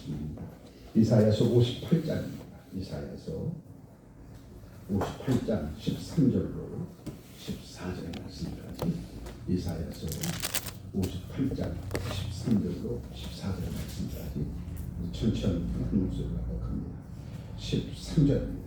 말씀입니다. 이사야서 58장입니다. 이사야서 58장 13절로 14절의 말씀까지 이사야서 58장 13절로 14절의 말씀까지 천천히 한 목소리로 합니다. 13절입니다.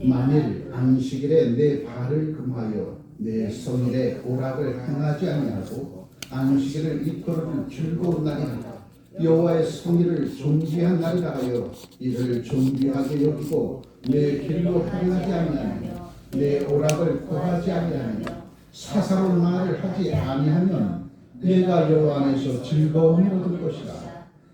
만일 안식일에 내 발을 금하여 내 성일에 오락을 행하지 아니하고 안식일을 이끌어줄 즐거운 날이라 여호와의 성일을 존귀한 날이라 하여 이를 존귀하게 여기고 내 길로 행하지 아니하며 내 오락을 고하지 아니하며 사사로운 말을 하지 아니하면 내가 여호와 안에서 즐거움을 얻을 것이라.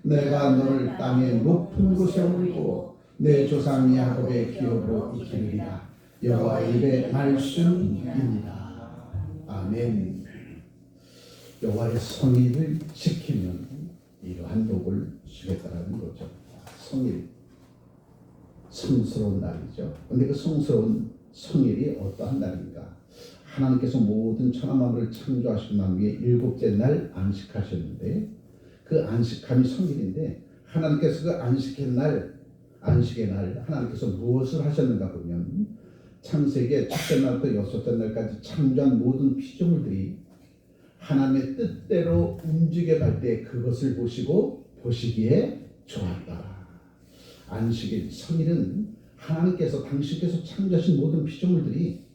내가 너를 땅의 높은 곳에 올리고 내 조상 야곱의 기업으로 이기리라. 여호와의 입의 말씀입니다. 아멘. 여호와의 성일을 지키면 이러한 복을 주겠다라는 거죠. 성일, 성스러운 날이죠. 그런데 그 성스러운 성일이 어떠한 날인가? 하나님께서 모든 천하 만물을 창조하시고 난 후에 일곱째 날 안식하셨는데 그 안식함이 성일인데 하나님께서 그 안식의 날 하나님께서 무엇을 하셨는가 보면 창세기의 첫째 날부터 여섯째 날까지 창조한 모든 피조물들이 하나님의 뜻대로 움직여갈 때 그것을 보시기에 좋았다. 안식일, 성일은 하나님께서 당신께서 창조하신 모든 피조물들이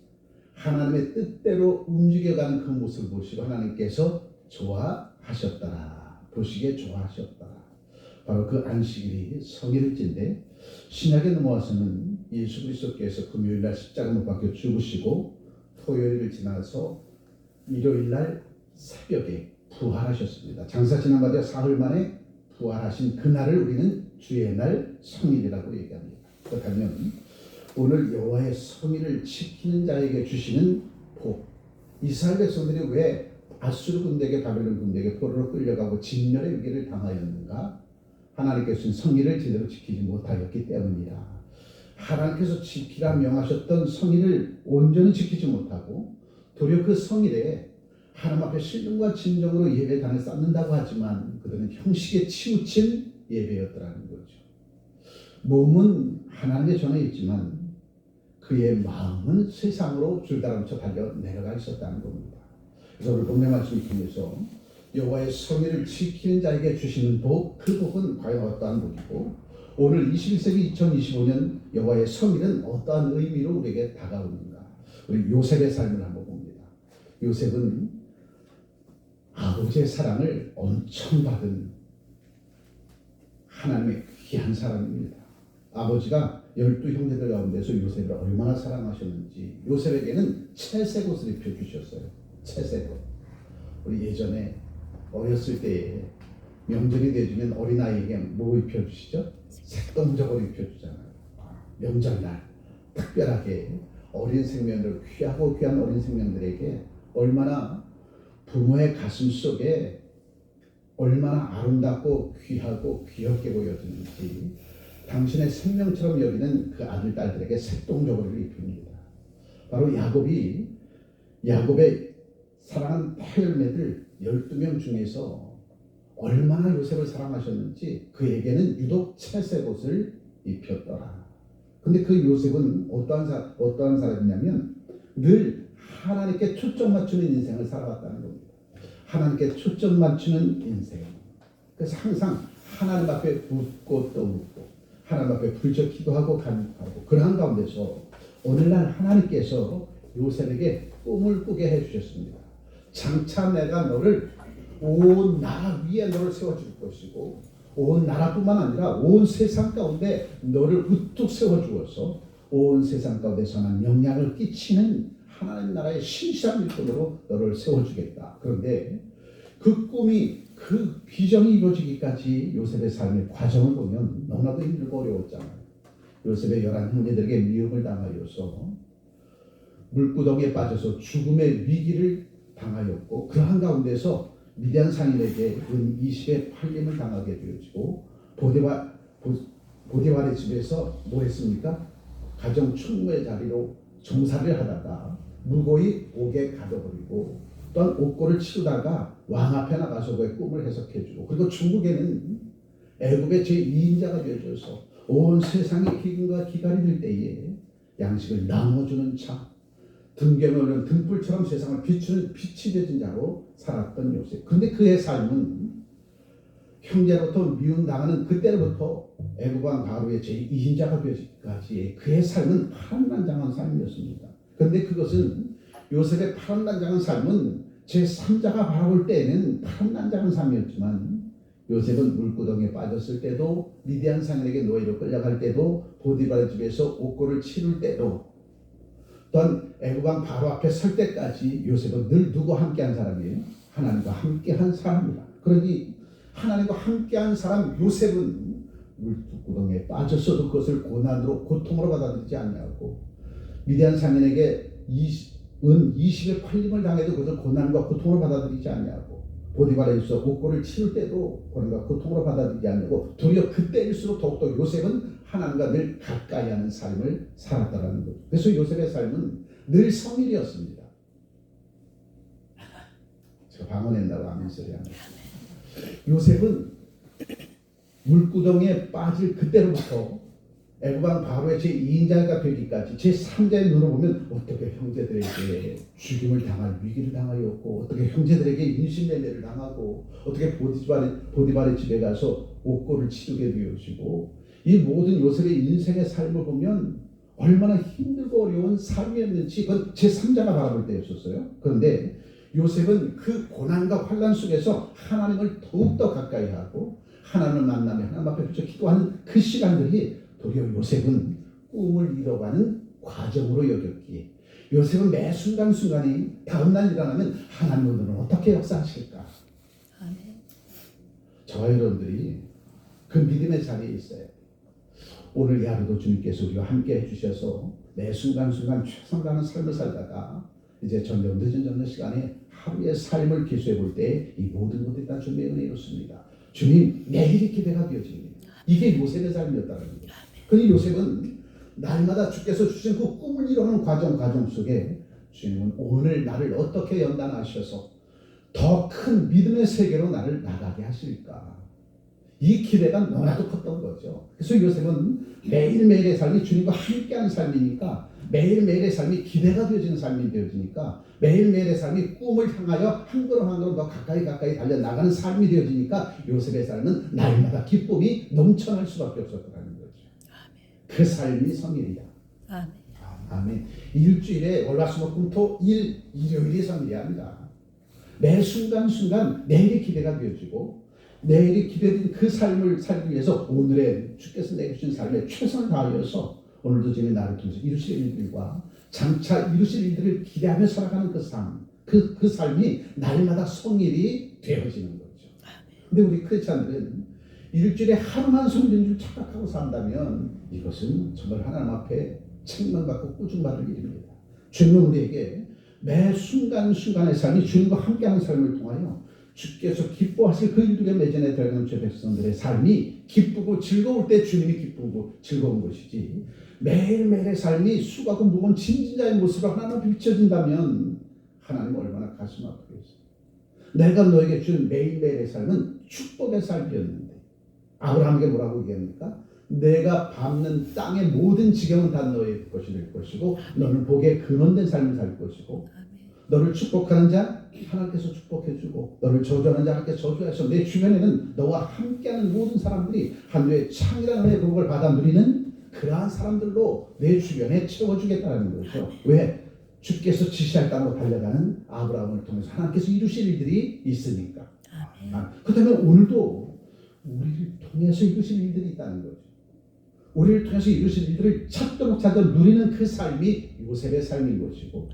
하나님의 뜻대로 움직여가는 그 모습을 보시고 하나님께서 좋아하셨더라. 보시기에 좋아하셨더라. 바로 그 안식일이 성일일진데 신약에 넘어와서는 예수 그리스도께서 금요일날 십자가 못 박혀 죽으시고 토요일을 지나서 일요일날 새벽에 부활하셨습니다. 장사 지난 바디어 사흘 만에 부활하신 그날을 우리는 주의 날 성일이라고 얘기합니다. 그렇다면 오늘 여호와의 성일을 지키는 자에게 주시는 복, 이스라엘 백성들이 왜 아수르 군대에게 바벨론 군대에게 포로로 끌려가고 진멸의 위기를 당하였는가? 하나님께서는 성일을 제대로 지키지 못하였기 때문이라. 하나님께서 지키라 명하셨던 성일을 온전히 지키지 못하고 도리어 그 성일에 하나님 앞에 신령과 진정으로 예배단을 쌓는다고 하지만 그들은 형식에 치우친 예배였더라는 거죠. 몸은 하나님의 전에 있지만 그의 마음은 세상으로 줄다름쳐 달려 내려가 있었다는 겁니다. 그래서 오늘 본문 말씀을 통해서 여호와의 성일을 지키는 자에게 주시는 복, 그 복은 과연 어떠한 복이고 오늘 21세기 2025년 여호와의 성일은 어떠한 의미로 우리에게 다가오는가? 우리 요셉의 삶을 한번 봅니다. 요셉은 아버지의 사랑을 엄청 받은 하나님의 귀한 사람입니다. 아버지가 12형제들 가운데서 요셉을 얼마나 사랑하셨는지 요셉에게는 채색옷을 입혀주셨어요. 채색옷. 우리 예전에 어렸을 때에 명절이 되면 어린아이에게 뭐 입혀주시죠? 색동적으로 입혀주잖아요. 명절날 특별하게 어린 생명들, 귀하고 귀한 어린 생명들에게 얼마나 부모의 가슴 속에 얼마나 아름답고 귀하고 귀엽게 보여지는지 당신의 생명처럼 여기는 그 아들, 딸들에게 색동저고리를 입힙니다. 바로 야곱의 사랑하는 태열매들 12명 중에서 얼마나 요셉을 사랑하셨는지 그에게는 유독 채색옷을 입혔더라. 근데 그 요셉은 어떠한 사람이냐면 늘 하나님께 초점 맞추는 인생을 살아왔다는 겁니다. 하나님께 초점 맞추는 인생. 그래서 항상 하나님 앞에 웃고 또 웃고 하나님 앞에 부르짖어 기도하고 간구하고 그러한 가운데서 오늘날 하나님께서 요셉에게 꿈을 꾸게 해주셨습니다. 장차 내가 너를 온 나라 위에 너를 세워줄 것이고 온 나라뿐만 아니라 온 세상 가운데 너를 우뚝 세워주어서 온 세상 가운데 선한 영향을 끼치는 하나님 나라의 신실한 일꾼으로 너를 세워주겠다. 그런데 그 꿈이 그 비전이 이루어지기까지 요셉의 삶의 과정을 보면 너무나도 힘들고 어려웠잖아요. 요셉의 11형제들에게 미움을 당하여서 물구덩이에 빠져서 죽음의 위기를 당하였고 그러한 가운데서 미디안 상인에게 은 20의 팔림을 당하게 되어지고 보디발의 집에서 뭐 했습니까? 가정 충무의 자리로 종살이를 하다가 무고히 옥에 가둬버리고 또한 옥고를 치우다가 왕 앞에 나가서 그의 꿈을 해석해주고 그리고 중국에는 애굽의 제2인자가 되어줘서 온 세상의 기근과 기갈이 들 때에 양식을 나눠주는 자, 등경을 오른 등불처럼 세상을 비추는 빛이 되진 자로 살았던 요셉. 그런데 그의 삶은 형제로부터 미움당하는 그때로부터 애굽 왕 바로의 제2인자가 되기까지 그의 삶은 파란만장한 삶이었습니다. 그런데 그것은 요셉의 파란만장한 삶은 제3자가 바라볼 때에는 파란만장한 삶이었지만 요셉은 물구덩이에 빠졌을 때도 미디안 상인에게 노예로 끌려갈 때도 보디발의 집에서 옥고를 치를 때도 또한 애굽 왕 바로 앞에 설 때까지 요셉은 늘 누구와 함께한 사람이에요? 하나님과 함께한 사람이다. 그러니 하나님과 함께한 사람 요셉은 물구덩이에 빠졌어도 그것을 고난으로 고통으로 받아들이지 않냐고, 미디안 상인에게 은 20의 팔림을 당해도 그것을 고난과 고통으로 받아들이지 않냐고, 보디발에서 옥고를 치를 때도 고난과 고통으로 받아들이지 않냐고, 도리어 그때일수록 더욱더 요셉은 하나님과 늘 가까이 하는 삶을 살았다는 거죠. 그래서 요셉의 삶은 늘 성일이었습니다. 제가 방언했다고 아멘 소리 합니다. 요셉은 물구덩이에 빠질 그때로부터 애굽 왕 바로의 제2인자가 되기까지 제3자의 눈으로 보면 어떻게 형제들에게 죽임을 당할 위기를 당하였고, 어떻게 형제들에게 인신매매를 당하고, 어떻게 보디발의 집에 가서 옥고를 치르게 되어지고, 이 모든 요셉의 인생의 삶을 보면 얼마나 힘들고 어려운 삶이었는지 그건 제3자가 바라볼 때였었어요. 그런데 요셉은 그 고난과 환난 속에서 하나님을 더욱더 가까이 하고 하나님을 만나며 하나님 앞에 붙여 기도하는 그 시간들이 도리어 요셉은 꿈을 이뤄가는 과정으로 여겼기에, 요셉은 매 순간순간이 다음날 일어나면 하나님 오늘은 어떻게 역사하실까? 아멘. 저와 여러분들이 그 믿음의 자리에 있어요. 오늘 이 하루도 주님께서 우리와 함께 해주셔서 매 순간순간 최선 다하는 삶을 살다가 이제 점점 늦은 시간에 하루의 삶을 기수해 볼 때 이 모든 것들이 다 주님의 은혜에 이렇습니다. 주님 매일이 기대가 되어집니다. 이게 요셉의 삶이었다는 거예요. 그런데 요셉은 날마다 주께서 주신 그 꿈을 이루는 과정 속에 주님은 오늘 나를 어떻게 연단하셔서 더 큰 믿음의 세계로 나를 나가게 하실까, 이 기대가 너무나도 컸던 거죠. 그래서 요셉은 매일매일의 삶이 주님과 함께하는 삶이니까, 매일매일의 삶이 기대가 되어지는 삶이 되어지니까, 매일매일의 삶이 꿈을 향하여 한 걸음 한 걸음 더 가까이 달려나가는 삶이 되어지니까 요셉의 삶은 날마다 기쁨이 넘쳐날 수밖에 없었다는 거죠. 그 삶이 성일이야. 아멘. 일주일에 월화수목금토 일요일이 성일이 아니라 매 순간순간 내일이 기대가 되어지고, 내일이 기대된 그 삶을 살기 위해서 오늘의 주께서 내게 주신 삶에 최선을 다하여서 오늘도 주님이 나를 통해서 이루실 일들과 장차 이루실 일들을 기대하며 살아가는 그 삶, 그 삶이 날마다 성일이 되어지는 거죠. 근데 우리 크리스찬들은 일주일에 하루만 성일인 줄 착각하고 산다면 이것은 정말 하나님 앞에 책망받고 꾸중받을 일입니다. 주님은 우리에게 매 순간순간의 삶이 주님과 함께하는 삶을 통하여 주께서 기뻐하실 그 일들의 매전에 들어가는 제 백성들의 삶이 기쁘고 즐거울 때 주님이 기쁘고 즐거운 것이지, 매일매일의 삶이 수고하고 무거운 짐진자의 모습으로 하나님 비춰진다면 하나님 얼마나 가슴 아프겠어요. 내가 너에게 준 매일매일의 삶은 축복의 삶이었는데, 아브라함에게 뭐라고 얘기합니까? 내가 밟는 땅의 모든 지경은 다 너의 것이 될 것이고 너는 복의 근원된 삶을 살 것이고, 너를 축복하는 자 하나님께서 축복해주고 너를 저주하는 자 하나님께서 저주하셔서 내 주변에는 너와 함께하는 모든 사람들이 하늘의 창이라는 은혜의 복을 받아 누리는 그러한 사람들로 내 주변에 채워주겠다는 거죠. 왜? 주께서 지시할 땅으로 달려가는 아브라함을 통해서 하나님께서 이루실 일들이 있으니까. 그렇다면 오늘도 우리를 통해서 이루실 일들이 있다는 거죠. 우리를 통해서 이루실 일들을 찾도록 찾아 누리는 그 삶이 요셉의 삶인 것이고,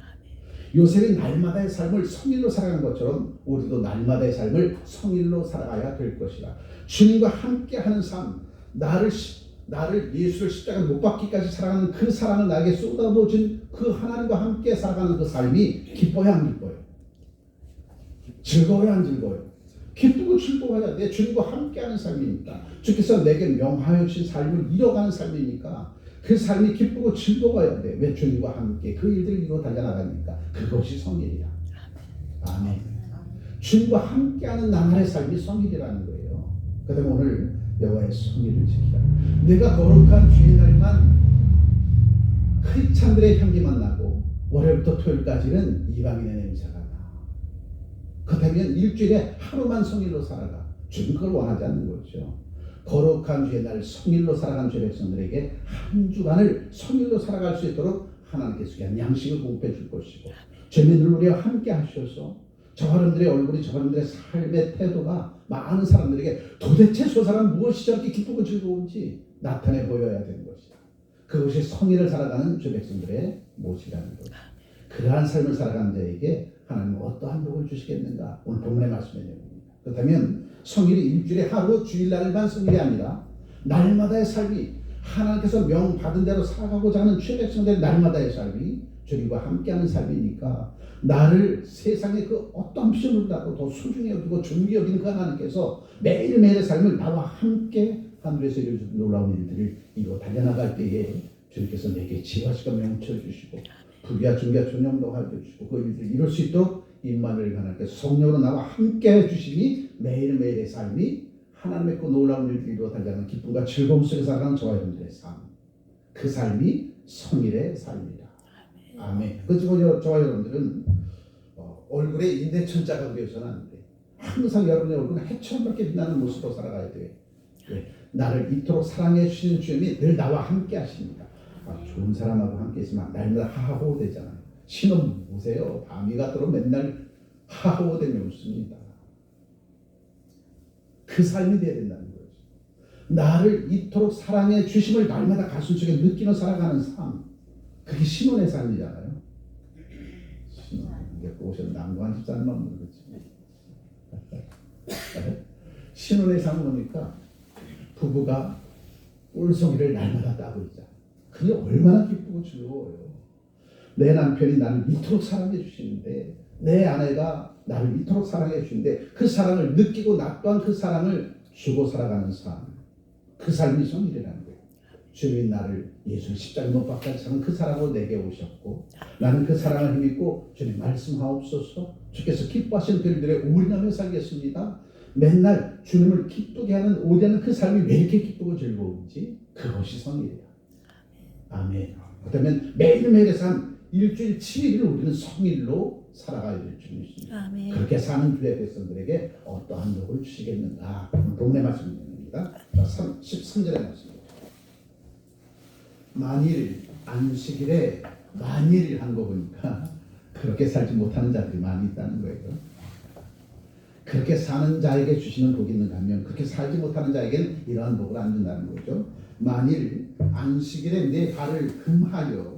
요셉이 날마다의 삶을 성일로 살아가는 것처럼 우리도 날마다의 삶을 성일로 살아가야 될 것이다. 주님과 함께하는 삶, 나를 예수를 십자가에 못 박기까지 살아가는 그 사랑을 나에게 쏟아부어준 그 하나님과 함께 살아가는 그 삶이 기뻐야 안 기뻐요? 즐거워야 안 즐거워요? 기쁘고 즐거워야 돼. 주님과 함께하는 삶이니까, 주께서 내게 명하여 주신 삶을 이뤄가는 삶이니까 그 삶이 기쁘고 즐거워야 돼. 왜? 주님과 함께 그 일들을 이루어 달려나가니까. 그것이 성일이야. 아멘. 주님과 함께하는 나날의 삶이 성일이라는 거예요. 그다음에 오늘 여호와의 성일을 지키라. 내가 거룩한 주의 날만 크리스찬들의 향기만 나고 월요일부터 토요일까지는 이방인의 냄새가 나. 그렇다면 일주일에 하루만 성일로 살아가. 주님 그걸 원하지 않는 거죠. 거룩한 주의 날 성일로 살아간 주의 백성들에게 한 주간을 성일로 살아갈 수 있도록 하나님께서 그냥 양식을 공급해 줄 것이고, 주님을 우리와 함께 하셔서 저사람들의 얼굴이, 저사람들의 삶의 태도가 많은 사람들에게 도대체 저 사람 무엇이 저렇게 기쁘고 즐거운지 나타내 보여야 되는 것이다. 그것이 성일을 살아가는 주 백성들의 모습이라는 것. 그러한 삶을 살아가는 자에게 하나님은 어떠한 복을 주시겠는가? 오늘 본문의 말씀의 내용입니다. 그렇다면 성일이 일주일에 하루, 주일날만 성일이 아니라 날마다의 삶이 하나님께서 명받은 대로 살아가고자 하는 주의 백성들의 날마다의 삶이 주님과 함께하는 삶이니까, 나를 세상의 그 어떤 시험보다도 더 소중히 여기고 중요히 여기는 그 하나님께서 매일매일의 삶을 나와 함께 하늘에서 이루어진 놀라운 일들을 이루어 달려나갈 때에 주님께서 내게 지혜와 명철 주시고 부귀와 존귀와 존영도 하여주시고 그 일들을 이룰 수 있도록 임마누엘 하나님께서 성령으로 나와 함께 해주시니 매일매일의 삶이 하나님의 그 놀라운 일들을 이루어 달려가는 기쁨과 즐거움 속에 살아가는 저와 여러분들의 삶, 그 삶이 성일의 삶이다. 아멘. 그리고 저와 여러분들은 얼굴에 인대천자가 그려서는 안 돼. 항상 여러분의 얼굴은 해처럼 그렇게 빛나는 모습으로 살아가야 돼. 왜? 나를 이토록 사랑해 주시는 주님이 늘 나와 함께 하십니다. 좋은 사람하고 함께 있으면 날마다 하하호호 되잖아요. 신혼 보세요. 밤이 가도록 맨날 하하호호 되며 웃습니다. 그 삶이 되어야 된다는 거죠. 나를 이토록 사랑해 주심을 날마다 가슴속에 느끼며 살아가는 삶, 그게 신혼의 삶이잖아요. 신혼, 이게 오셔서 남관 집사님만 모르겠지. 신혼의 삶 보니까 부부가 꿀송이를 날마다 따고 있잖아요. 그게 얼마나 기쁘고 즐거워요. 내 남편이 나를 이토록 사랑해 주시는데, 내 아내가 나를 이토록 사랑해 주시는데 그 사랑을 느끼고 나 또한 그 사랑을 주고 살아가는 삶, 그 삶이 성일이라는 거예요. 주님이 나를 예수 십자가 못 박혀 사는 그 사랑으로 내게 오셨고, 나는 그 사랑을 힘입고 주님 말씀하옵소서, 주께서 기뻐하시는 그들의 올인하며 살겠습니다. 맨날 주님을 기쁘게 하는 오대는 그 삶이 왜 이렇게 기쁘고 즐거운지, 그것이 성일이야. 아멘. 그렇다면 매일매일의 삶, 일주일 7일을 우리는 성일로 살아가야 될 줄 믿습니다. 그렇게 사는 주의 백성들에게 어떠한 복을 주시겠는가? 본문의 말씀입니다. 13절의 말씀입니다. 만일 안식일에 만일 한 거 보니까 그렇게 살지 못하는 자들이 많이 있다는 거예요. 그렇게 사는 자에게 주시는 복이 있는가 하면, 그렇게 살지 못하는 자에게는 이러한 복을 안 준다는 거죠. 만일 안식일에 내 발을 금하여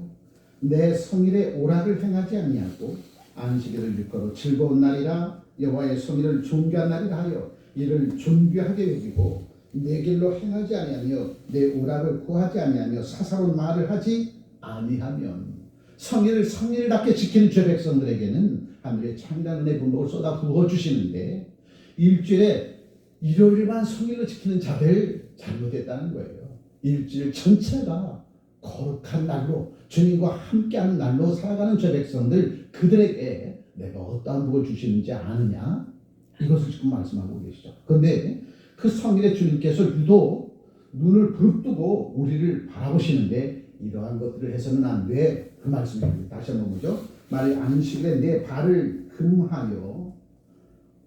내 성일에 오락을 행하지 아니하고 안식일을 일컬어 즐거운 날이라 여호와의 성일을 존귀한 날이라 하여 이를 존귀하게 여기고 내 길로 행하지 아니하며 내 오락을 구하지 아니하며 사사로운 말을 하지 아니하면, 성일을 성일답게 지키는 죄 백성들에게는 하늘의 창대한 은혜 분복을 쏟아 부어주시는데, 일주일에 일요일만 성일로 지키는 자들 잘못했다는 거예요. 일주일 전체가 거룩한 날로 주님과 함께하는 날로 살아가는 저 백성들, 그들에게 내가 어떠한 복을 주시는지 아느냐, 이것을 지금 말씀하고 계시죠. 그런데 그 성일의 주님께서 유독 눈을 부릅뜨고 우리를 바라보시는데, 이러한 것들을 해서는 안 돼. 그 말씀입니다. 다시 한번 보죠. 만일 안식일에 내 발을 금하여,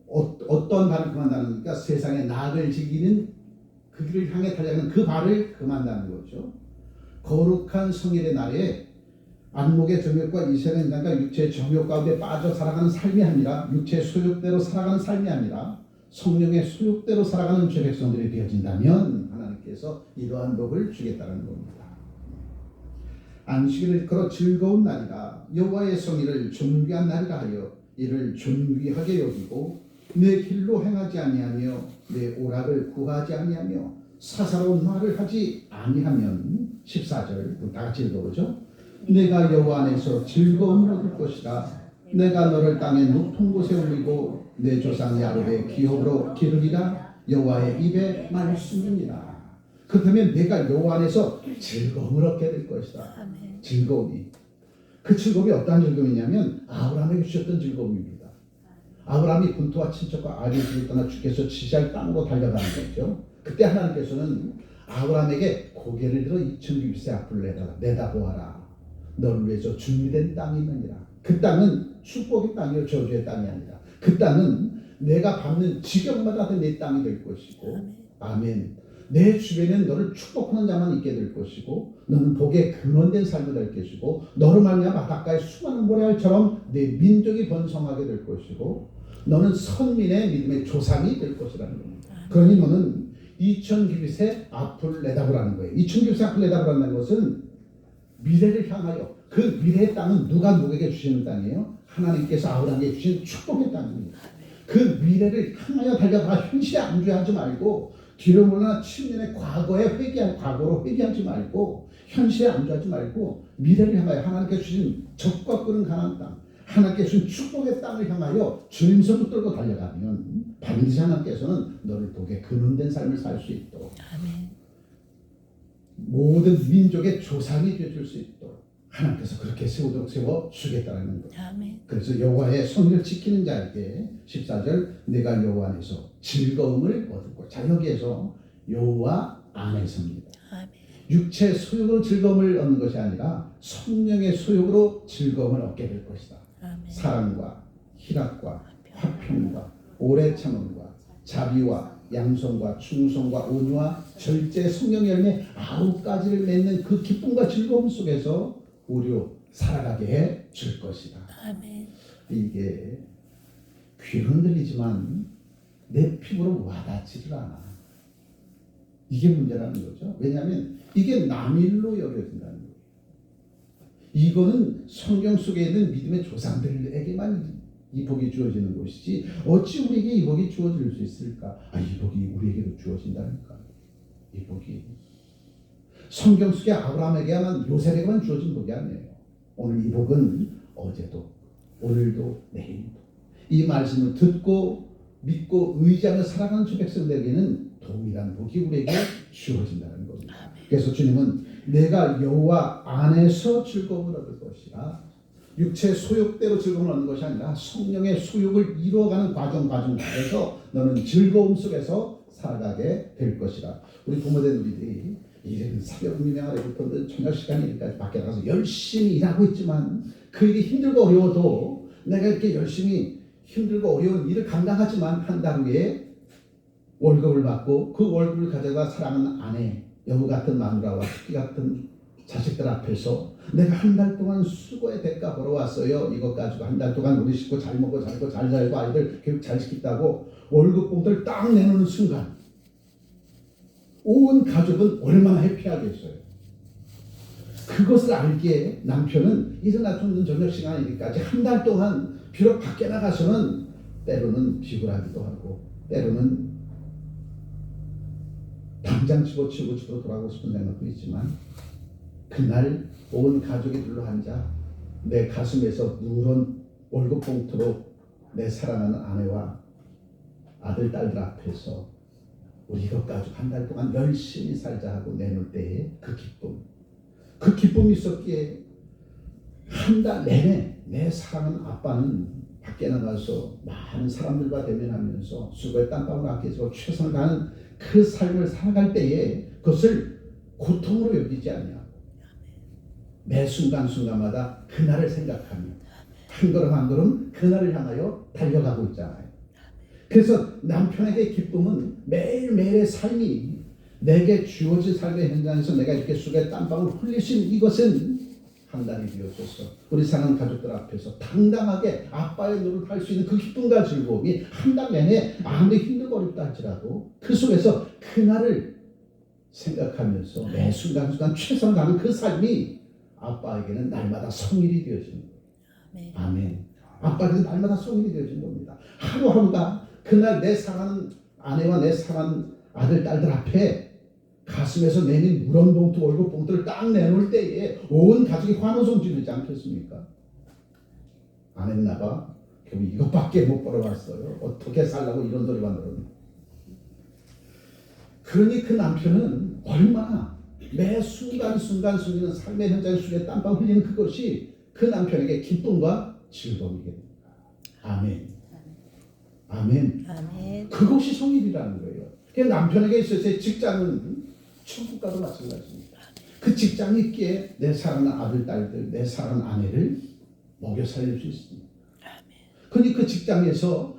어떤 발을 금한다는, 세상에 낙을 지키는 그 길을 향해 달려가는 그 발을 금한다는 거죠. 거룩한 성일의 날에 안목의 정욕과 이생의 인간과 육체의 정욕 가운데 빠져 살아가는 삶이 아니라, 육체의 소욕대로 살아가는 삶이 아니라 성령의 소욕대로 살아가는 죄 백성들이 되어진다면 하나님께서 이러한 복을 주겠다는 겁니다. 안식일을 걸어 즐거운 날이라 여호와의 성일을 존귀한 날이라 하여 이를 존귀하게 여기고 내 길로 행하지 아니하며 내 오락을 구하지 아니하며 사사로운 말을 하지 아니하면, 14절 다 같이 읽어보죠. 내가 여호와 안에서 즐거움을 얻을 것이라 내가 너를 땅의 높은 곳에 올리고 내 조상 야곱의 기업으로 기르리라 여호와의 입의 말씀이니라. 그렇다면 내가 여호와 안에서 즐거움을 얻게 될 것이다. 즐거움이, 그 즐거움이 어떠한 즐거움이냐면 아브라함에게 주셨던 즐거움입니다. 아브라함이 본토와 친척과 아비의 집을 떠나 주께서 지시할 땅으로 달려가는 거죠. 그때 하나님께서는 아브라함에게 고개를 들어 2000규빗의 앞을 내다보아라. 너를 위해서 준비된 땅이 있느니라. 그 땅은 축복의 땅이요 저주의 땅이 아니라 그 땅은 내가 밟는 지경마다 내 땅이 될 것이고 아멘. 내 주변에는 너를 축복하는 자만 있게 될 것이고 너는 복의 근원된 삶이 될 것이고 너를 말미암아 바닷가의 수많은 모래알처럼 내 민족이 번성하게 될 것이고 너는 선민의 믿음의 조상이 될 것이라는 겁니다. 그러니 너는 2000규빗의 앞을 내다보라는 거예요. 2000규빗의 앞을 내다보라는 것은 미래를 향하여 그 미래의 땅은 누가 누구에게 주시는 땅이에요? 하나님께서 아브라함에게 주신 축복의 땅입니다. 그 미래를 향하여 달려가 현실에 안주하지 말고 뒤로 물러나 7년의 과거로 회개하지 말고 현실에 안주하지 말고 미래를 향하여 하나님께서 주신 적과 끄는 가나안 땅 하나님께서 주신 축복의 땅을 향하여 주님서 붙들고 달려가면 반드시 하나님께서는 너를 복의 근원된 삶을 살 수 있도록 아멘. 모든 민족의 조상이 되어줄 수 있도록 하나님께서 그렇게 세워주겠다는 거예요. 그래서 여호와의 성의를 지키는 자에게 14절 내가 여호와 안에서 즐거움을 얻고 자 여기에서 여호와 안에서입니다. 육체 소욕으로 즐거움을 얻는 것이 아니라 성령의 소욕으로 즐거움을 얻게 될 것이다. 사랑과 희락과 화평과 오래 참음과 자비와 양성과 충성과 온유와 절제 성령의 열매 9가지를 맺는 그 기쁨과 즐거움 속에서 우리로 살아가게 해 줄 것이다. 아멘. 이게 귀는 흔들리지만 내 피부로 와닿지를 않아. 이게 문제라는 거죠. 왜냐하면 이게 남일로 여겨진다는 거예요. 이거는 성경 속에 있는 믿음의 조상들에게만 이 복이 주어지는 것이지 어찌 우리에게 이 복이 주어질 수 있을까? 이 복이 우리에게도 주어진다니까. 이 복이 성경 속에 아브라함에게만 요셉에게만 주어진 복이 아니에요. 오늘 이 복은 어제도 오늘도 내일도 이 말씀을 듣고 믿고 의지하며 살아가는 주 백성들에게는 동일한 복이 우리에게 주어진다는 겁니다. 그래서 주님은 내가 여호와 안에서 즐거움을 얻을 것이라 육체 소욕대로 즐거움을 얻는 것이 아니라 성령의 소욕을 이루어가는 과정 속에서 너는 즐거움 속에서 살아가게 될 것이라. 우리 부모된 우리들이 이른 새벽 미명아래부터 저녁 시간이니까 밖에 나가서 열심히 일하고 있지만 그 일이 힘들고 어려워도 내가 이렇게 열심히 힘들고 어려운 일을 감당하지만 한 달 후에 월급을 받고 그 월급을 가져가 사랑하는 아내, 여우 같은 마누라와 토끼 같은 자식들 앞에서 내가 한 달 동안 수고의 대가 벌어왔어요. 이것 가지고 한 달 동안 우리 식구 잘 먹고 잘 살고 아이들 교육 잘 시켰다고 월급 봉투를 딱 내놓는 순간 온 가족은 얼마나 해피하겠어요. 그것을 알기에 남편은 이른 아침 저녁 시간이니까 한 달 동안 비록 밖에 나가서는 때로는 비굴하기도 하고 때로는 당장 집어치우고 집으로 돌아가고 싶은 생각도 있지만 그날 온 가족이 둘러앉아 내 가슴에서 누런 월급 봉투로 내 사랑하는 아내와 아들 딸들 앞에서 우리 이것 가지고 한 달 동안 열심히 살자 하고 내놓을 때에 그 기쁨이 있었기에 한 달 내내 내 사랑하는 아빠는 밖에 나가서 많은 사람들과 대면하면서 수고의 땀방울 아껴서 최선을 다하는 그 삶을 살아갈 때에 그것을 고통으로 여기지 않냐. 매 순간순간마다 그날을 생각하며 한 걸음 한 걸음 그날을 향하여 달려가고 있잖아요. 그래서 남편에게 기쁨은 매일매일의 삶이 내게 주어진 삶의 현장에서 내가 이렇게 속에 땀방울 흘릴 수 있는 이것은 한 달이 되어줘서 우리 사랑하는 가족들 앞에서 당당하게 아빠의 노릇을 할 수 있는 그 기쁨과 즐거움이 한 달 내내 아무리 힘들고 어렵다 할지라도 그 속에서 그날을 생각하면서 매 순간순간 최선을 다하는 그 삶이 아빠에게는 날마다 성일이 되어지는 거예요. 아멘. 아빠에게는 날마다 성일이 되어지는 겁니다. 하루하루가 그날 내 사랑하는 아내와 내 사랑하는 아들 딸들 앞에 가슴에서 내민 물원봉투 월급 봉투를 딱 내놓을 때에 온 가족이 환호성 지르지 않겠습니까? 아내는 나가 결국 이것밖에 못 벌어왔어요. 어떻게 살라고 이런 소리만 들었네. 그러니 그 남편은 얼마나 매 순간순간 숨기는 삶의 현장 속에 땀방 흘리는 그것이 그 남편에게 기쁨과 즐거움이겠습니까? 아멘. 아멘. 아멘. 그것이 성일이라는 거예요. 그 남편에게 있어서의 직장은 천국과도 마찬가지입니다. 그 직장이 있기에 내 사랑하는 아들, 딸들, 내 사랑하는 아내를 먹여 살릴 수 있습니다. 그런데 그 직장에서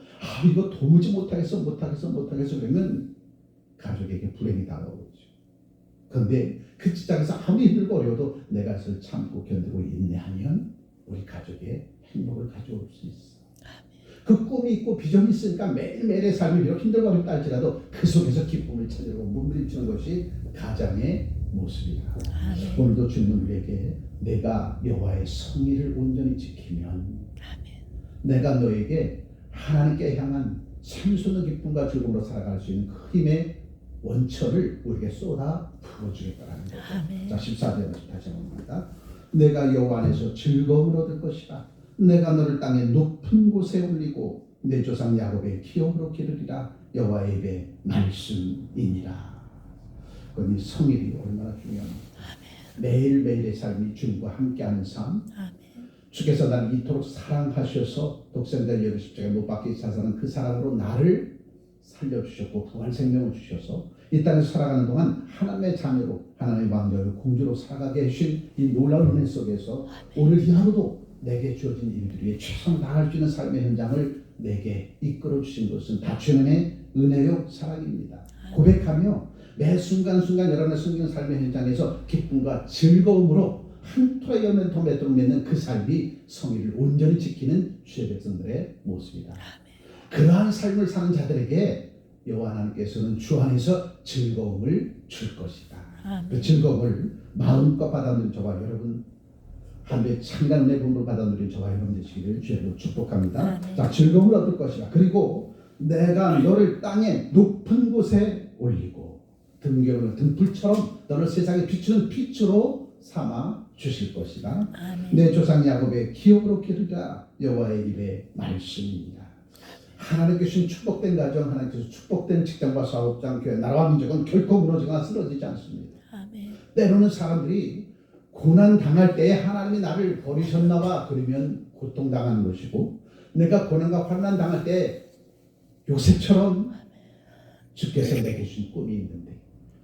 이거 도무지 못하겠어 그러면 가족에게 불행이 다가오죠. 그런데 그 직장에서 아무리 힘들고 어려워도 내가 그것을 참고 견디고 인내하면 우리 가족의 행복을 가져올 수 있어. 그 꿈이 있고 비전이 있으니까 매일매일의 삶이 이렇게 힘들고 어렵다 할지라도 그 속에서 기쁨을 찾으려고 몸부림치는 것이 가장의 모습이다. 오늘도 주님은 우리에게 내가 여호와의 성의를 온전히 지키면 내가 너에게 하나님께 향한 참수는 기쁨과 즐거움으로 살아갈 수 있는 그 힘의 원천을 우리에게 쏟아 부어주겠다는 거죠. 자, 14절에서 다시 한번 봅니다. 내가 여호와 안에서 즐거움을 얻을 것이라. 내가 너를 땅의 높은 곳에 올리고 내 조상 야곱의 기업으로 기르리라. 여호와의 입의 말씀이니라. 그럼 이 성일이 얼마나 중요합니까? 매일매일의 삶이 주님과 함께하는 삶. 주께서 나를 이토록 사랑하셔서 독생자 예수 십자가에 못 박혀 사사는 그 사랑으로 나를 살려주셨고 부활 생명을 주셔서 이 땅에서 살아가는 동안 하나님의 자녀로 하나님의 왕자로 공주로 살아가게 해주신 이 놀라운 은혜 속에서 오늘 이 하루도 내게 주어진 일들 위해 최선을 다할 수 있는 삶의 현장을 내게 이끌어 주신 것은 다 주님의 은혜요 사랑입니다. 고백하며 매 순간순간 여러분의 숨긴 삶의 현장에서 기쁨과 즐거움으로 한 토의 열매를 더 맺도록 맺는 그 삶이 성의를 온전히 지키는 주의 백성들의 모습이다. 그러한 삶을 사는 자들에게 여호와 하나님께서는 주 안에서 즐거움을 줄 것이다. 그 즐거움을 마음껏 받아들인 저와 여러분 하늘의 참된 은혜 부음을 받아들인 저와 여러분 되시기를 주의로 축복합니다. 자, 즐거움을 얻을 것이다. 그리고 내가 너를 땅의 높은 곳에 올리고 등겨오는 등불처럼 너를 세상에 비추는 빛으로 삼아 주실 것이다. 내 조상 야곱의 기업으로 기르리라. 여호와의 입의 말씀입니다. 하나님께 주신 축복된 가정, 하나님께서 축복된 직장과 사업장, 교회, 나라와 민족은 결코 무너지거나 쓰러지지 않습니다. 때로는 사람들이 고난 당할 때에 하나님이 나를 버리셨나 봐 그러면 고통당하는 것이고, 내가 고난과 환난 당할 때 요셉처럼 주께서 내게 주신 꿈이 있는데,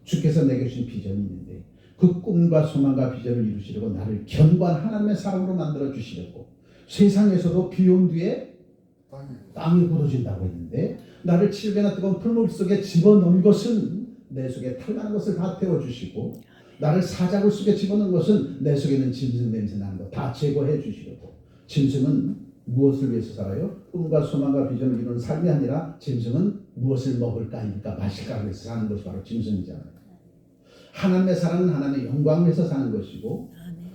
주께서 내게 주신 비전이 있는데 그 꿈과 소망과 비전을 이루시려고 나를 견고한 하나님의 사람으로 만들어 주시려고 세상에서도 비 온 뒤에 땅이 굳어진다고 했는데 나를 7배나 뜨거운 풀물 속에 집어넣은 것은 내 속에 탈나는 것을 다 태워주시고, 나를 사자굴 속에 집어넣은 것은 내 속에 있는 짐승 냄새 나는 것 다 제거해 주시려고. 짐승은 무엇을 위해서 살아요? 꿈과 소망과 비전을 이루는 삶이 아니라 짐승은 무엇을 먹을까 입을까 마실까 위해서 사는 것이 바로 짐승이잖아요. 하나님의 사람은 하나님의 영광을 위해서 사는 것이고,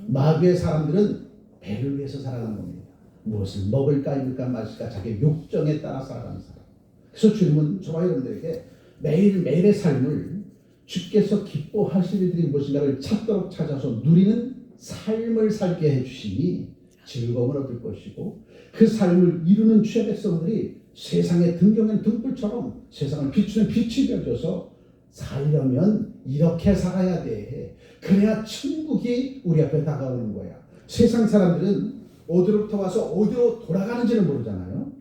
마귀의 사람들은 배를 위해서 살아가는 겁니다. 무엇을 먹을까 입을까 마실까 자기의 욕정에 따라 살아가는 사람. 그래서 주님은 저와 여러분들에게 매일매일의 삶을 주께서 기뻐하실 일들이 무엇인가를 찾도록 찾아서 누리는 삶을 살게 해주시니 즐거움을 얻을 것이고, 그 삶을 이루는 주의 백성들이 세상의 등경엔 등불처럼 세상을 비추는 빛이 되어져서 살려면 이렇게 살아야 돼. 그래야 천국이 우리 앞에 다가오는 거야. 세상 사람들은 어디로부터 와서 어디로 돌아가는지를 모르잖아요.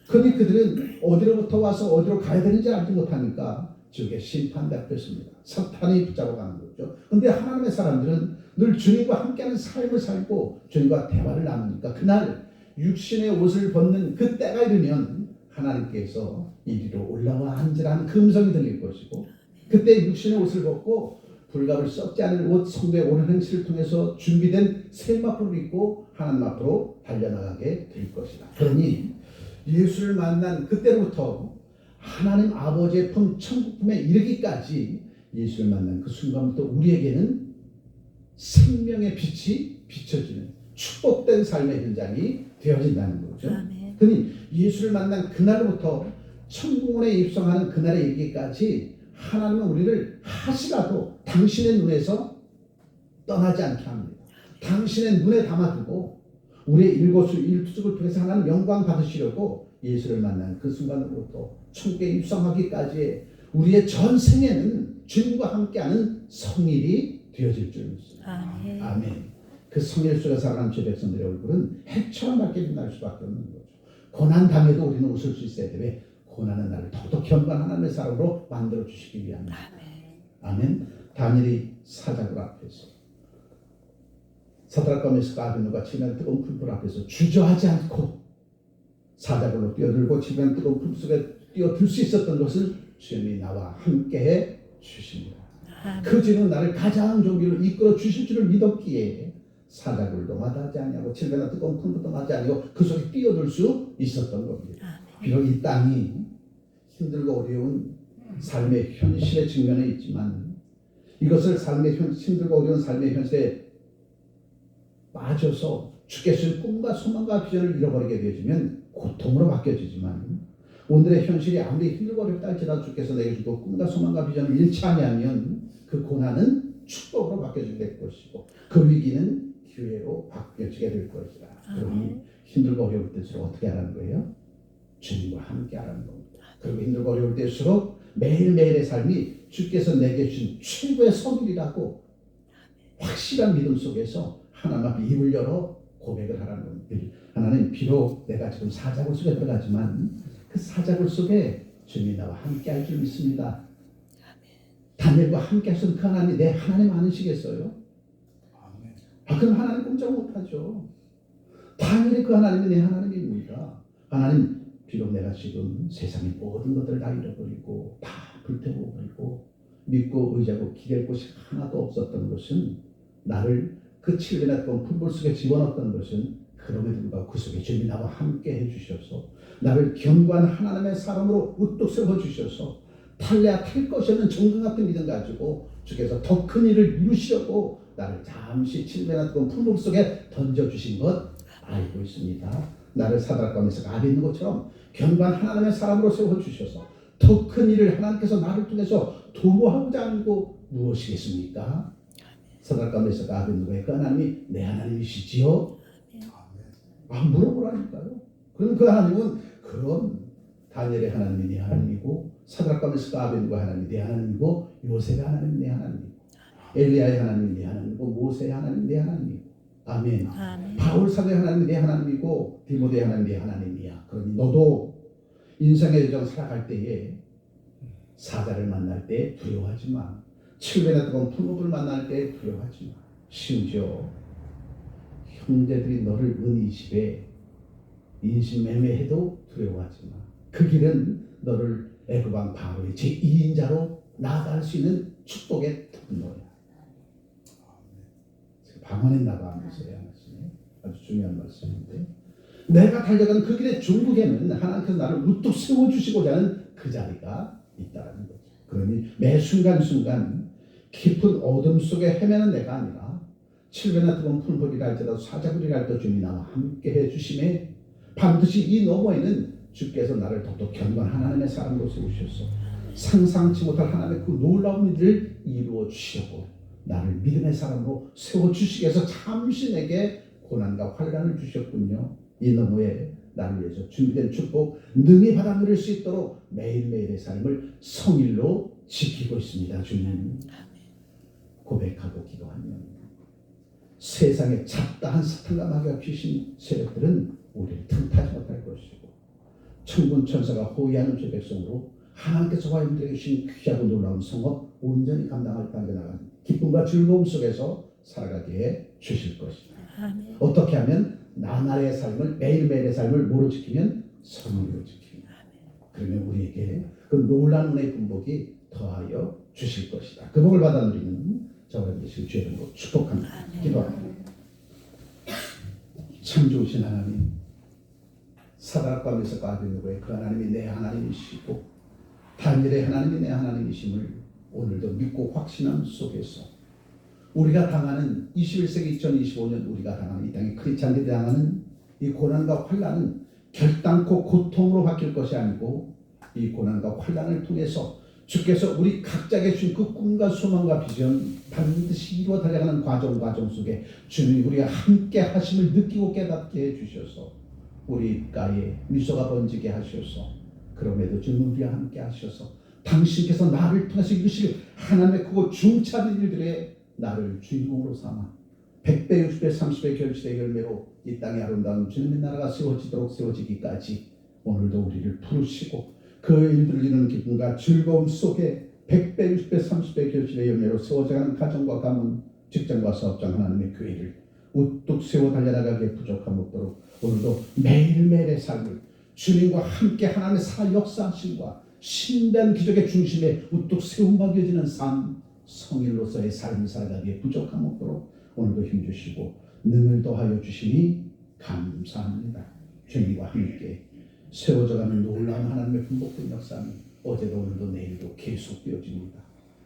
그런데 그들은 어디로부터 와서 어디로 가야 되는지 알지 못하니까 지옥에 심판받겠습니다. 사탄이 붙잡아 가는 거죠. 그런데 하나님의 사람들은 늘 주님과 함께하는 삶을 살고 주님과 대화를 나누니까 그날 육신의 옷을 벗는 그 때가 이르면 하나님께서 이리로 올라와 앉으라는 금성이 들릴 것이고, 그때 육신의 옷을 벗고 불갑을 썩지 않을 옷 성도의 옳은 행실을 통해서 준비된 새 앞으로 입고 하나님 앞으로 달려나가게 될 것이다. 그러니 예수를 만난 그때로부터 하나님 아버지의 품 천국 품에 이르기까지 예수를 만난 그 순간부터 우리에게는 생명의 빛이 비춰지는 축복된 삶의 현장이 되어진다는 거죠. 그러니 예수를 만난 그날부터 천국문에 입성하는 그날에 이르기까지 하나님은 우리를 하시라도 당신의 눈에서 떠나지 않게 합니다. 당신의 눈에 담아두고 우리의 일거수일투족을 통해서 하나님 영광 받으시려고 예수를 만난 그 순간으로부터 천국에 입성하기까지 우리의 전생에는 주님과 함께하는 성일이 되어질 줄 믿습니다. 아멘. 그 성일 속에 살아가는 제 백성들의 얼굴은 해처럼 밝게 빛날 수밖에 없는 거죠. 고난 당해도 우리는 웃을 수 있어야 돼. 왜? 고난의 날을 더욱더 견고한 하나님의 사람으로 만들어 주시기 위함입니다. 아멘. 다니엘이 사자굴 앞에서 사드락과 메삭과 아벤노가 칠면 뜨거운 풀불 앞에서 주저하지 않고 사자굴로 뛰어들고 칠면 뜨거운 풀 속에 뛰어들 수 있었던 것은 주님이 나와 함께해 주십니다. 그 주는 나를 가장 좋은 길로 이끌어 주실 줄을 믿었기에 사자굴도 마다하지 아니하고 칠면한 뜨거운 풀불도 마다하지 아니하고 그 속에 뛰어들 수 있었던 겁니다. 비록 이 땅이 힘들고 어려운 삶의 현실에 직면해 있지만 이것을 힘들고 어려운 삶의 현실에 빠져서 주께서의 꿈과 소망과 비전을 잃어버리게 되어지면 고통으로 바뀌어지지만 오늘의 현실이 아무리 힘들고 어렵다 할지라도 주께서 내게 주고 꿈과 소망과 비전을 잃지 아니하면 그 고난은 축복으로 바뀌어지게 될 것이고 그 위기는 기회로 바뀌어지게 될 것이다. 그러니 힘들고 어려울 때일수록 어떻게 하라는 거예요? 주님과 함께 하라는 겁니다. 그리고 힘들고 어려울 때일수록 매일매일의 삶이 주께서 내게 주신 최고의 선물이라고 확실한 믿음 속에서 하나님 앞에 입을 열어 고백을 하라는 겁니다. 하나님, 비록 내가 지금 사자굴 속에 들어가지만 그 사자굴 속에 주님이 나와 함께 할 줄 믿습니다. 다니엘과 함께 하신 그 하나님이 내 하나님 아니시겠어요? 그럼 하나님 꼼짝 못하죠. 다니엘이 그 하나님이 내 하나님입니다. 하나님, 비록 내가 지금 세상의 모든 것들을 다 잃어버리고 다 불태워버리고 믿고 의지하고 기댈 곳이 하나도 없었던 것은 나를 그 칠레났던 풀물 속에 집어넣었던 것은 그럼에도 불구하고 그 속에 주님이 나와 함께 해주셔서 나를 견고한 하나님의 사람으로 우뚝 세워주셔서 탈래야 탈 것이 없는 정강 같은 믿음 가지고 주께서 더 큰 일을 이루시려고 나를 잠시 칠레났던 풀물 속에 던져주신 것 알고 있습니다. 나를 사드락과 메삭과 아벤노 것처럼 견고한 하나님의 사람으로 세워주셔서 더 큰 일을 하나님께서 나를 통해서 도모하고자 하는 거 무엇이겠습니까? 사드락과 메삭과 아벤노고의 그 하나님이 내 하나님이시지요? 물어보라니까요. 그럼 그 하나님은 그런 다니엘의 하나님이 내 하나님이고 사드락과 메삭과 아벤노고의 하나님이 내 하나님이고 요셉의 하나님이 내 하나님이고 엘리야의 하나님이 내 하나님이고 모세의 하나님이 내 하나님이고 아멘. 바울 사도의 하나님이 내 하나님이고 디모데의 하나님이 내 하나님이야. 그러니 너도 인생의 여정 살아갈 때에 사자를 만날 때 두려워하지 마. 칠레나 뜨거운 풀무불을 만날 때 두려워하지 마. 심지어 형제들이 너를 은이십에 인신매매해도 두려워하지 마. 그 길은 너를 애굽 왕 바로의 제2인자로 나아갈 수 있는 축복의 통로야. 방언에 나가면서 해야 말씀이에요. 아주 중요한 말씀인데 내가 달려가는 그 길의 중국에는 하나님께서 나를 우뚝 세워주시고자 하는 그 자리가 있다는 거죠. 그러니 매 순간순간 깊은 어둠 속에 헤매는 내가 아니라 칠레나 뜨거운 풀물이라 할지라도 사자굴이라 할지라도 주님이 나와 함께 해주심에 반드시 이 너머에는 주께서 나를 더욱 견고한 하나님의 사람으로 세우셔서 상상치 못할 하나님의 그 놀라운 일을 이루어 주시고 나를 믿음의 사람으로 세워주시기 위해서 잠시 내게 고난과 환난을 주셨군요. 이 너머에 나를 위해서 준비된 축복 능히 받아 누릴 수 있도록 매일매일의 삶을 성일로 지키고 있습니다. 주님 고백하고 기도하면 세상에 잡다한 사탄과 마귀와 귀신 세력들은 우리를 틈타지 못할 것이고 천군 천사가 호위하는 주 백성으로 하나님께서 화인들에게 주신 귀하고 놀라운 성업 온전히 감당할 땅에 나가는 기쁨과 즐거움 속에서 살아가게 해 주실 것이다. 아멘. 어떻게 하면 나날의 삶을 매일매일의 삶을 뭐로 지키면 성으로 지키면 그러면 우리에게 그 놀라운 은혜의 분복이 더하여 주실 것이다. 그 복을 받아 누리는 저와 되실 주의 이름으로 축복합니다. 기도합니다. 참 좋으신 하나님 사드락과 메삭과 아벤노고의 그 하나님이 내 하나님이시고 다니엘의 하나님이 내 하나님이심을 오늘도 믿고 확신함 속에서 우리가 당하는 21세기 2025년 우리가 당하는 이 땅의 크리스찬들이 당하는 이 고난과 환난은 결단코 고통으로 바뀔 것이 아니고 이 고난과 환난을 통해서 주께서 우리 각자에게 주신 그 꿈과 소망과 비전 반드시 이루어 달려가는 과정 속에 주님이 우리가 함께 하심을 느끼고 깨닫게 해주셔서 우리 입가에 미소가 번지게 하셔서 그럼에도 주님 우리와 함께 하셔서 당신께서 나를 통해서 이루실 하나님의 크고 중차된 일들에 나를 주인공으로 삼아 100배, 60배, 30배 결실의 열매로 이 땅의 아름다운 주님의 나라가 세워지도록 세워지기까지 오늘도 우리를 부르시고 그 일들을 이루는 기쁨과 즐거움 속에 100배, 60배, 30배 결실의 열매로 세워져가는 가정과 가문, 직장과 사업장 하나님의 교회를 우뚝 세워 달려나가기에 부족함 없도록 오늘도 매일매일의 삶을 주님과 함께 하나님의 살 역사하심과 신비한 기적의 중심에 우뚝 세움받겨지는 삶, 성일로서의 삶을 살아가기에 부족함 없도록 오늘도 힘주시고 능을 더하여 주시니 감사합니다. 주님과 함께 세워져가는 놀라운 하나님의 분복된 역사는 어제도 오늘도 내일도 계속되어집니다.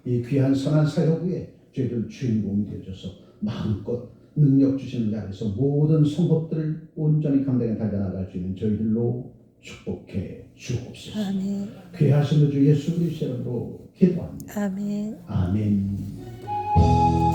이 귀한 선한 사역 후에 저희들 주인공이 되어줘서 마음껏 능력 주시는 자리에서 모든 성법들을 온전히 감당해 달려나갈 수 있는 저희들로 축복해 주옵소서. 아멘. 귀하신 주 예수 그리스도 이름으로 기도합니다. 아멘. 아멘.